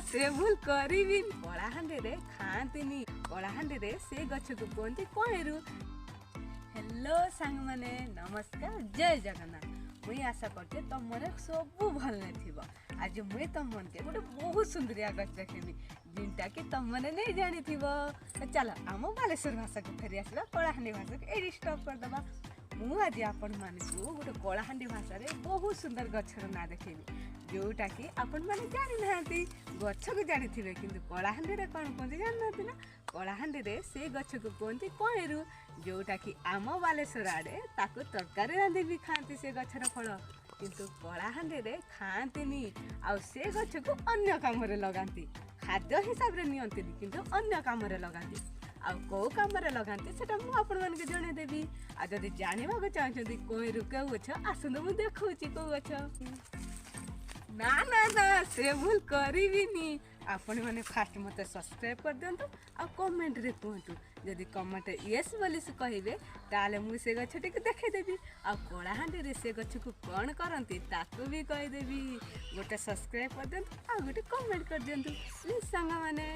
से भूल करिबी कलाहांडी रे खाआंतीनी कलाहांडी रे से गछ को कहते कणेरु। हेलो सांग माने नमस्कार जय जगन्नाथ। मुई आशा करते तुम मन सब भल नहीं। आज मुई तुम मन के गोटे बहुत सुंदरिया गछ देखेमी जिनटा कि तुम मैंने नहीं जानी थी। चलो आम बालेश्वर भाषा को फेरी आसवा कलाहांडी भाषा को ये स्टॉप करदे। मु आज आपण मानू गोटे कलाहांडी भाषा रे बहुत सुंदर गछर ना देखेबी जोटा कि आपण माने जानि नांती। गछ को जानि थिबे किंतु कलाहांडी रे कोन कोन जानि नांती ना। कलाहांडी रे से गछ को कोनती कणेरु जोटा कि आम बालेश्वर आड़े ताको तरकारी रांधि भी खाती से गछर फल किंतु कलाहांडी रे खाआंतीनी आ से गछ को अन्य काम रे लगांती। खाद्य हिसाब रे नियंतीनी किंतु अन्य काम रे लगांती। आ कौ काम रे लगांती सेटा मु आपण मन के जणे देबी। आ जदि जानिबा को चाहछंती कणेरु के गछ आसुन मु देखौची को गछ। ना ना ना से भूल करिबिनी। आपण माने फास्ट मते सब्सक्राइब कर दियंतु आ कमेंट रे कहंतु। जदि कमेंट यस बोली से कहिबे ताले मु से गछटी के देखे देबी। आ कलाहांडी रे से गछ को कोन करंती ताकू भी कहि देबी। गोटे सब्सक्राइब कर दियंतु आ गोटे कमेंट कर दियंतु प्लीज संग माने।